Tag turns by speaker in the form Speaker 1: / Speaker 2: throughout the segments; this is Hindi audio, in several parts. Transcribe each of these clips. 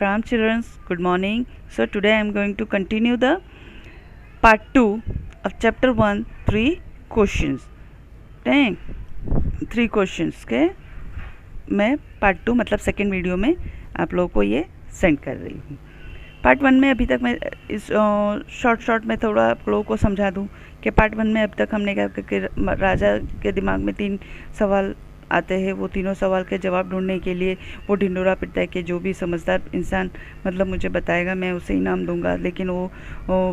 Speaker 1: Ram children, good morning. So today I am going to continue the part 2 of chapter 1, 3 questions. Dang, 3 questions के मैं पार्ट 2 मतलब सेकेंड वीडियो में आप लोगों को ये सेंड कर रही हूँ. पार्ट 1 में अभी तक मैं इस शॉर्ट में थोड़ा आप लोगों को समझा दूँ कि पार्ट 1 में अब तक हमने क्या कि राजा के दिमाग में 3 सवाल आते हैं. वो तीनों सवाल के जवाब ढूंढने के लिए वो ढिंडोरा पिटता है कि जो भी समझदार इंसान मतलब मुझे बताएगा मैं उसे इनाम दूंगा. लेकिन वो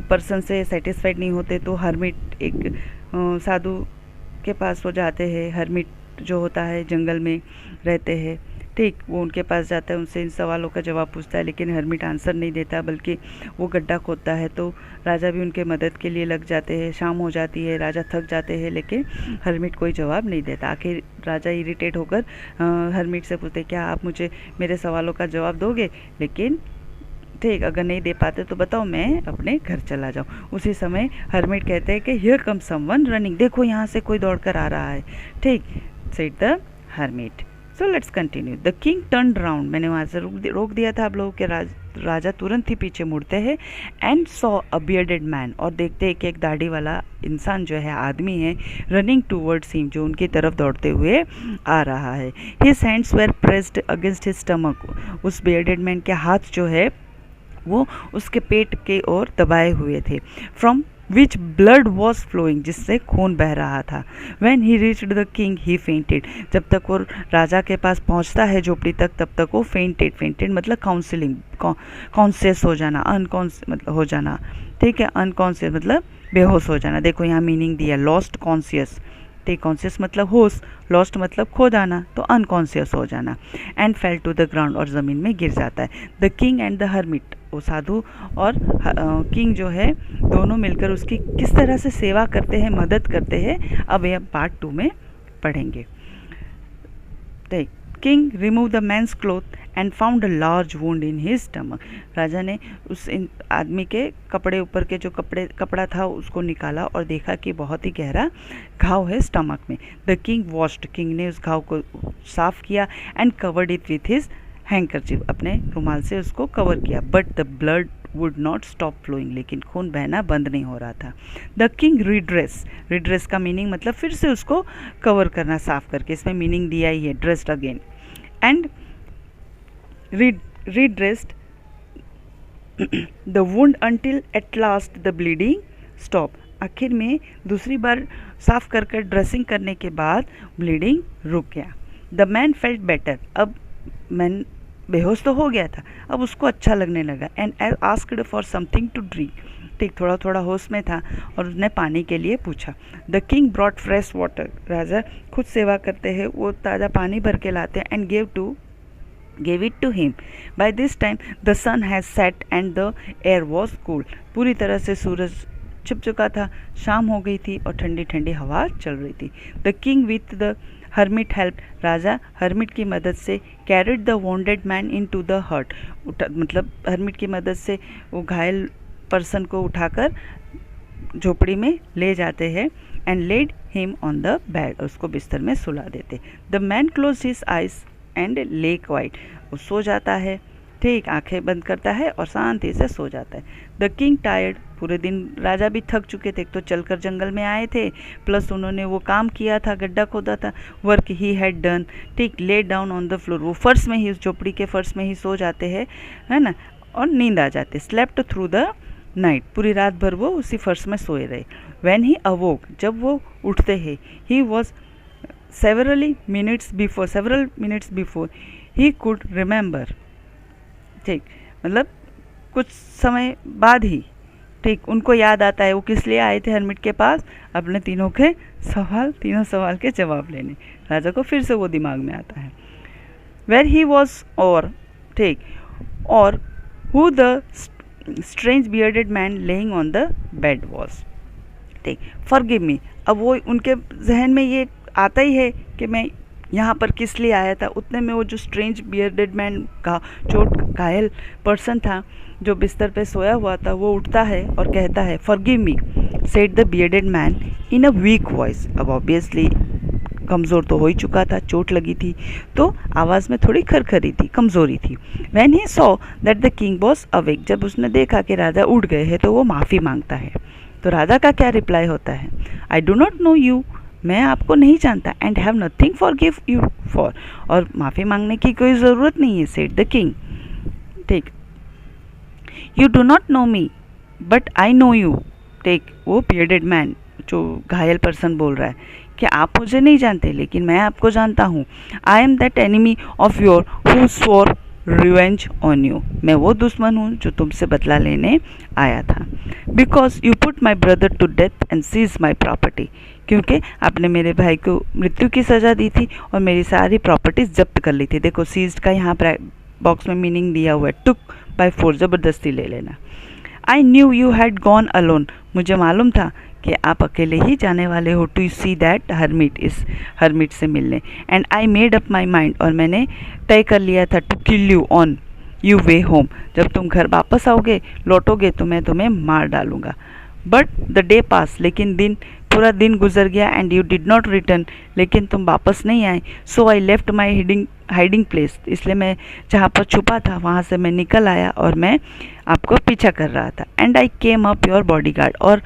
Speaker 1: पर्सन से सेटिस्फाइड नहीं होते तो हर्मिट एक साधु के पास वो जाते हैं. हर्मिट जो होता है जंगल में रहते हैं, ठीक, वो उनके पास जाता है, उनसे इन सवालों का जवाब पूछता है. लेकिन हर्मिट आंसर नहीं देता बल्कि वो गड्ढा खोदता है. तो राजा भी उनके मदद के लिए लग जाते हैं. शाम हो जाती है, राजा थक जाते हैं लेकिन हर्मिट कोई जवाब नहीं देता. आखिर राजा इरिटेट होकर हर्मिट से पूछते क्या आप मुझे मेरे सवालों का जवाब दोगे. लेकिन ठीक, अगर नहीं दे पाते तो बताओ मैं अपने घर चला जाऊँ. उसी समय हर्मिट कहते हैं कि हियर कम समवन रनिंग, देखो यहाँ से कोई दौड़कर आ रहा है. ठीक, said the hermit. So let's continue. The king turn round, मैंने वहाँ से रोक दिया था आप लोगों के. राजा तुरंत ही पीछे मुड़ते हैं and saw a bearded man, और देखते हैं कि एक दाढ़ी वाला इंसान जो है, आदमी है, रनिंग टूवर्ड्स हिम, जो उनकी तरफ दौड़ते हुए आ रहा है. His hands were pressed against his stomach, उस बियर्डेड मैन के हाथ जो है वो उसके पेट के ओर दबाए हुए थे. From which blood was flowing, जिससे खून बह रहा था. When he reached the king he fainted, जब तक वो राजा के पास पहुंचता है झोपड़ी तक तब तक वो फेंटेड मतलब काउंसिलिंग, कॉन्शियस हो जाना, अनकॉन्शियस मतलब हो जाना. ठीक है, अनकॉन्शियस मतलब बेहोश हो जाना. देखो यहाँ मीनिंग दिया, लॉस्ट कॉन्शियस. ठीक, कॉन्शियस मतलब होश, लॉस्ट मतलब खो जाना, तो अनकॉन्शियस हो जाना. And fell to the ground, और ज़मीन में गिर जाता है. The king and the hermit, वो साधु और किंग जो है दोनों मिलकर उसकी किस तरह से सेवा करते हैं, मदद करते हैं, अब यह पार्ट 2 में पढ़ेंगे. ठीक, king remove the man's cloth and found a large wound in his stomach, राजा ने उस आदमी के कपड़े ऊपर के जो कपड़ा था उसको निकाला और देखा कि बहुत ही गहरा घाव है स्टमक में. द किंग वॉश्ड, किंग ने उस घाव को साफ किया and covered it with his handkerchief, अपने रुमाल से उसको कवर किया. But the blood would not stop flowing, लेकिन खून बहना बंद नहीं हो रहा था. द किंग रिड्रेस का मीनिंग मतलब फिर से उसको कवर करना, साफ करके. इसमें मीनिंग दिया ही है, dressed again. And redressed the wound until at last the bleeding stopped. आखिर में दूसरी बार साफ कर ड्रेसिंग करने के बाद ब्लीडिंग रुक गया. द मैन फेल्ट बेटर, अब मैन बेहोश तो हो गया था, अब उसको अच्छा लगने लगा. And asked for something to drink, ठीक, थोड़ा होश में था और उसने पानी के लिए पूछा. The king brought fresh water, राजा खुद सेवा करते हैं, वो ताज़ा पानी भर के लाते हैं. And gave it to him. By this time the sun has set and the air was cool. पूरी तरह से सूरज छिप चुका था, शाम हो गई थी और ठंडी ठंडी हवा चल रही थी. The king with the hermit helped, Raja hermit की मदद से carried the wounded man into the hut, मतलब हर्मिट की मदद से वो घायल पर्सन को उठाकर झोपड़ी में ले जाते हैं. and laid him on the bed, उसको बिस्तर में सुला देते. The man closed his eyes and ले क्वाइट, वो सो जाता है. ठीक, आंखें बंद करता है और शांति से सो जाता है. द किंग टायर्ड, पूरे दिन राजा भी थक चुके थे, तो चलकर जंगल में आए थे, प्लस उन्होंने वो काम किया था, गड्ढा खोदा था, वर्क ही हैड डन. ठीक, lay down on the floor, वो फर्श में ही, उस झोपड़ी के फर्श में ही सो जाते हैं, है ना, और नींद आ जाते. स्लेप्ट थ्रू द नाइट, पूरी रात भर वो उसी फर्श में सोए रहे. व्हेन ही अवोक, जब वो उठते हैं, he was several minutes before he could remember. ठीक, मतलब कुछ समय बाद ही, ठीक, उनको याद आता है वो किस लिए आए थे हर्मिट के पास, अपने तीनों सवाल के जवाब लेने. राजा को फिर से वो दिमाग में आता है. where he was, और ठीक, और who the strange bearded man laying on the bed was. ठीक, forgive me, अब वो उनके जहन में ये आता ही है कि मैं यहाँ पर किस लिए आया था. उतने में वो जो स्ट्रेंज बियर्डेड मैन का चोट घायल पर्सन था जो बिस्तर पे सोया हुआ था, वो उठता है और कहता है forgive me, said the bearded man in a week voice. अब ऑब्वियसली कमज़ोर तो हो ही चुका था, चोट लगी थी, तो आवाज़ में थोड़ी खरखरी थी, कमज़ोरी थी। When he saw that the king was awake, जब उसने देखा कि राजा उठ गए हैं तो वो माफ़ी मांगता है। तो राजा का क्या रिप्लाई होता है? I do not know you, मैं आपको नहीं जानता, and have nothing for give you for, और माफ़ी मांगने की कोई ज़रूरत नहीं है, सेड द किंग। ठीक, you do not know me but I know you. ठीक, वो बियर्डेड मैन जो घायल पर्सन बोल रहा है कि आप मुझे नहीं जानते लेकिन मैं आपको जानता हूँ। I am that enemy of your who swore revenge on you, मैं वो दुश्मन हूँ जो तुमसे बदला लेने आया था। Because you put my brother to death and seized my property, क्योंकि आपने मेरे भाई को मृत्यु की सज़ा दी थी और मेरी सारी प्रॉपर्टीज जब्त कर ली थी। देखो सीज्ड का यहाँ पर बॉक्स में मीनिंग दिया हुआ है, टुक बाय फोर्स, ज़बरदस्ती ले लेना। I knew you had gone alone, मुझे मालूम था कि आप अकेले ही जाने वाले हो टू सी दैट हर्मिट, इस हर्मिट से मिलने। And I made up my mind, और मैंने तय कर लिया था to kill you on you way home, जब तुम घर वापस आओगे लौटोगे तो मैं तुम्हें मार डालूंगा। बट द डे पास, लेकिन पूरा दिन गुजर गया। And you did not return, लेकिन तुम वापस नहीं आए। So I left my hiding place, इसलिए मैं जहाँ पर छुपा था वहाँ से मैं निकल आया और मैं आपको पीछा कर रहा था। And I came up your bodyguard, और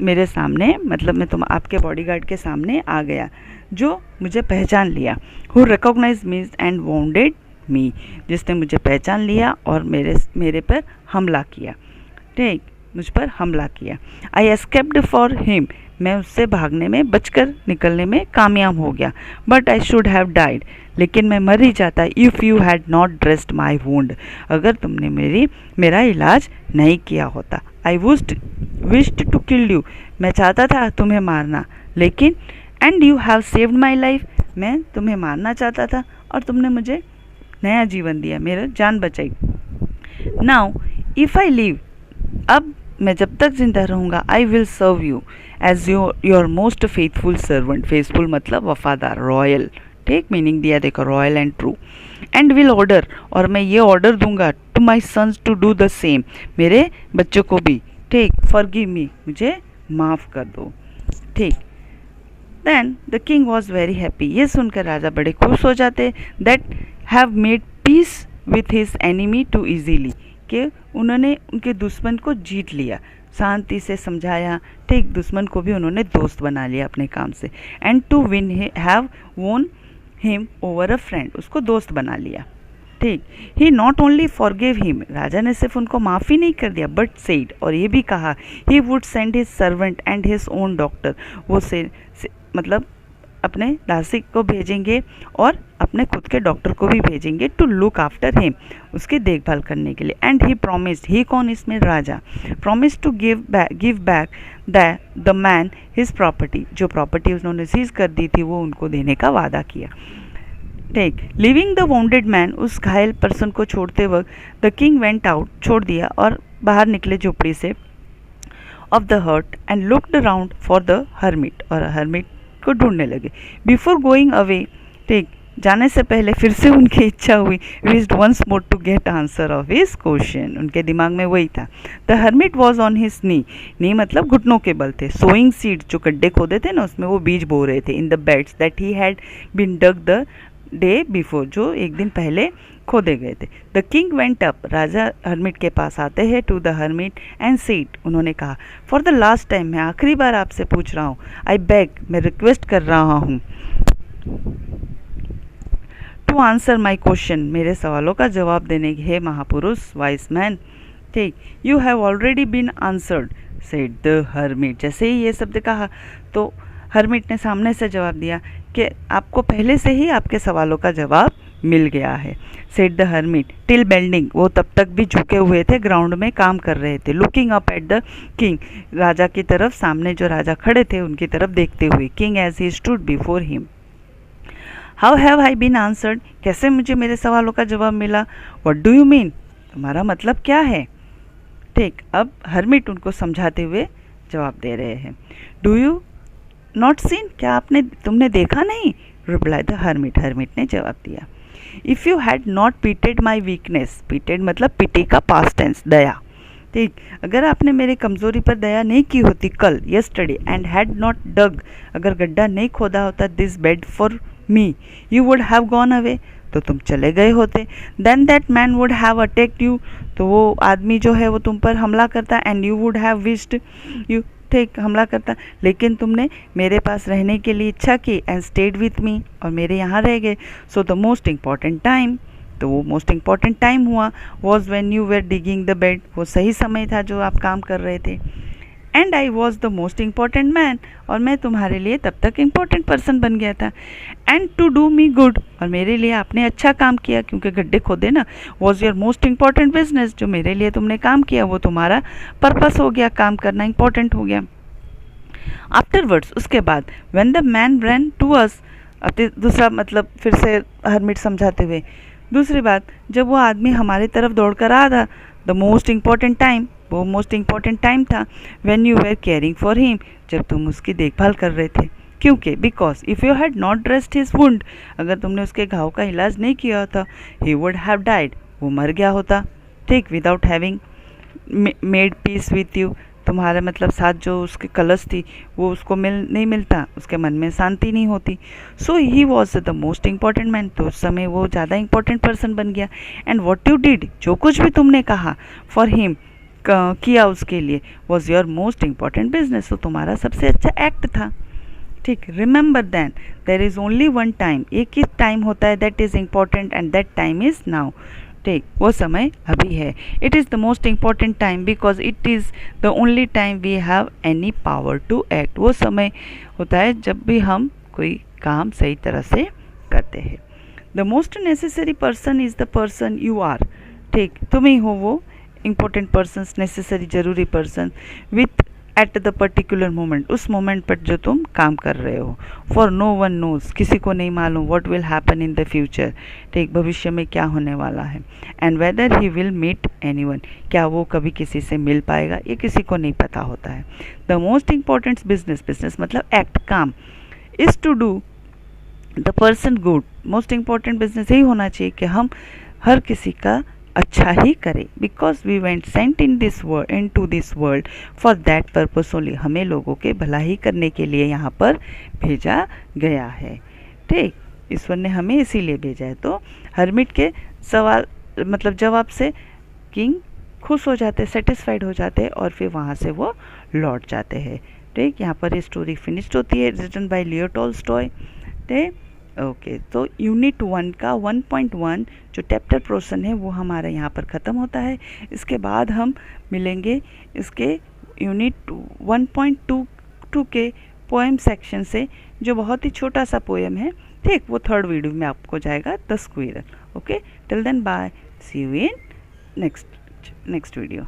Speaker 1: मेरे सामने मतलब मैं आपके बॉडीगार्ड के सामने आ गया जो मुझे पहचान लिया। Who recognise me and wounded me, जिसने मुझे पहचान लिया और मेरे पर हमला किया। ठीक, मुझ पर हमला किया। आई एस्केप्ड फॉर हिम, मैं उससे भागने में, बचकर निकलने में कामयाब हो गया। But I should have died, लेकिन मैं मर ही जाता if you had not dressed my wound, अगर तुमने मेरा इलाज नहीं किया होता। I wished to kill you, मैं चाहता था तुम्हें मारना, लेकिन and you have saved my life, मैं तुम्हें मारना चाहता था और तुमने मुझे नया जीवन दिया, मेरा जान बचाई। नाउ इफ़ आई लिव, अब मैं जब तक जिंदा रहूँगा, I will serve you as your most faithful servant, faithful मतलब वफादार, रॉयल, ठीक, मीनिंग दिया देखो, royal and true. And will order, और मैं ये ऑर्डर दूंगा to my sons to do the same, मेरे बच्चों को भी, ठीक, फॉरगिव मी, मुझे माफ़ कर दो। ठीक, then the king was very happy, ये सुनकर राजा बड़े खुश हो जाते। That have made peace with his enemy too easily, कि उन्होंने उनके दुश्मन को जीत लिया, शांति से समझाया। ठीक, दुश्मन को भी उन्होंने दोस्त बना लिया अपने काम से। एंड टू विन हैव वोन हिम ओवर अ फ्रेंड, उसको दोस्त बना लिया। ठीक, ही नॉट ओनली फॉरगिव हिम, राजा ने सिर्फ उनको माफ़ी नहीं कर दिया, बट सेड, और ये भी कहा, he would send his servant and his own doctor, वो मतलब अपने दासी को भेजेंगे और अपने खुद के डॉक्टर को भी भेजेंगे टू लुक आफ्टर हिम, उसकी देखभाल करने के लिए। एंड ही प्रॉमिस्ड, ही कौन इसमें? राजा, promise to give back the man his property, जो प्रॉपर्टी उन्होंने सीज कर दी थी वो उनको देने का वादा किया। ठीक, लिविंग द वाउंडेड मैन, उस घायल पर्सन को छोड़ते वक्त द किंग वेंट आउट, छोड़ दिया और बाहर निकले झोपड़ी से, of the hut, and looked around for the hermit, और हर्मिट को ढूंढने लगे। बिफोर गोइंग अवे, ठीक, जाने से पहले फिर से उनकी इच्छा हुई, wished once more to get answer of his question, उनके दिमाग में वही था। The hermit was on his knee मतलब घुटनों के बल थे, सोइंग सीड, जो गड्ढे खोदे थे ना उसमें वो बीज बो रहे थे, in the beds that he had been dug the day before, जो एक दिन पहले खोदे गए थे। द किंग वेंट अप, राजा हर्मिट के पास आते हैं, to the hermit and said, उन्होंने कहा, फॉर द लास्ट टाइम, मैं आखिरी बार आपसे पूछ रहा हूँ, आई बेग, मैं रिक्वेस्ट कर रहा हूँ, टू आंसर माई क्वेश्चन, मेरे सवालों का जवाब देने के, हे महापुरुष, वाइस मैन। ठीक, you have already been answered, said the hermit, जैसे ही ये शब्द कहा तो हर्मिट ने सामने से जवाब दिया कि आपको पहले से ही आपके सवालों का जवाब मिल गया है। Said the hermit, till bending, वो तब तक भी झुके हुए थे, ग्राउंड में काम कर रहे थे। Looking up at the king, राजा की तरफ, सामने जो राजा खड़े थे उनकी तरफ देखते हुए। King as he stood before him, how have I been answered, कैसे मुझे मेरे सवालों का जवाब मिला? व्हाट डू यू मीन, तुम्हारा मतलब क्या है? ठीक, अब हर्मिट उनको समझाते हुए जवाब दे रहे हैं। डू यू नॉट सीन, क्या तुमने देखा नहीं? रिप्लाई द हर्मिट, हर्मिट ने जवाब दिया। If you had not pitied my weakness, pitied मतलब पिटी का पास्ट टेंस, दया, ठीक, अगर आपने मेरे कमज़ोरी पर दया नहीं की होती कल, yesterday, and had not dug, अगर गड्ढा नहीं खोदा होता this bed for me, you would have gone away, तो तुम चले गए होते. Then that man would have attacked you, तो वो आदमी जो है वो तुम पर हमला करता, and you would have wished you, ठीक, हमला करता, लेकिन तुमने मेरे पास रहने के लिए इच्छा की, and stayed with me, और मेरे यहाँ रह गए. So the most important time, तो वो मोस्ट इम्पॉर्टेंट टाइम हुआ was when you were digging the bed, वो सही समय था जो आप काम कर रहे थे. And I was the most important man, और मैं तुम्हारे लिए तब तक इम्पॉर्टेंट पर्सन बन गया था. And to do me good, और मेरे लिए आपने अच्छा काम किया, क्योंकि गड्ढे खोदे ना, was your most important business, जो मेरे लिए तुमने काम किया वो तुम्हारा पर्पस हो गया, काम करना इम्पॉर्टेंट हो गया. आफ्टरवर्ड्स, उसके बाद, when the man ran to us, दूसरा मतलब फिर से हरमिट समझाते हुए, दूसरी बात, जब वो आदमी हमारी तरफ दौड़ कर आ था, द मोस्ट इम्पॉर्टेंट टाइम, वो मोस्ट इम्पॉर्टेंट टाइम था, when you were caring for him, जब तुम उसकी देखभाल कर रहे थे. क्योंकि because if you had not dressed his wound, अगर तुमने उसके घाव का इलाज नहीं किया होता, ही वुड हैव डाइड, वो मर गया होता. ठीक, without having made peace with you, तुम्हारे मतलब साथ जो उसकी कलश थी वो उसको नहीं मिलता, उसके मन में शांति नहीं होती. So he was the most important man, तो उस समय वो ज़्यादा इंपॉर्टेंट पर्सन बन गया. एंड वॉट यू डिड, जो कुछ भी तुमने कहा, फॉर हिम, किया उसके लिए, was your most important business, तो तुम्हारा सबसे अच्छा एक्ट था. ठीक, remember then there is only one time, एक ही टाइम होता है, that is important and that time is now. ठीक, वो समय अभी है. It is the most important time because it is the only time we have any power to act, वो समय होता है जब भी हम कोई काम सही तरह से करते हैं. The most necessary person is the person you are. ठीक, तुम ही हो वो इम्पोर्टेंट पर्सन, नेसेसरी जरूरी person, with at the particular moment, उस मोमेंट पर जो तुम काम कर रहे हो. फॉर नो वन नोज, किसी को नहीं मालूम, what will happen in the future, ठीक, भविष्य में क्या होने वाला है. And whether he will meet anyone, क्या वो कभी किसी से मिल पाएगा, ये किसी को नहीं पता होता है. The most important business, business मतलब एक्ट, काम, is to do the person good, most important business यही होना चाहिए कि हम हर किसी का अच्छा ही करें. Because we went sent into this world for that purpose only, हमें लोगों के भला ही करने के लिए यहाँ पर भेजा गया है. ठीक, ईश्वर ने हमें इसीलिए भेजा है. तो हर्मिट के सवाल मतलब जवाब से किंग खुश हो जाते, सेटिस्फाइड हो जाते हैं, और फिर वहाँ से वो लौट जाते हैं. ठीक, यहाँ पर ये स्टोरी फिनिश्ड होती है, रिटन बाय लियो टॉल्स्टॉय. ठीक, ओके, तो यूनिट 1 का 1.1 जो चैप्टर पोर्शन है वो हमारा यहाँ पर ख़त्म होता है. इसके बाद हम मिलेंगे इसके यूनिट 1.2 के पोएम सेक्शन से, जो बहुत ही छोटा सा पोएम है. ठीक, वो थर्ड वीडियो में आपको जाएगा, the squirrel. Okay, till then bye, see you in next video.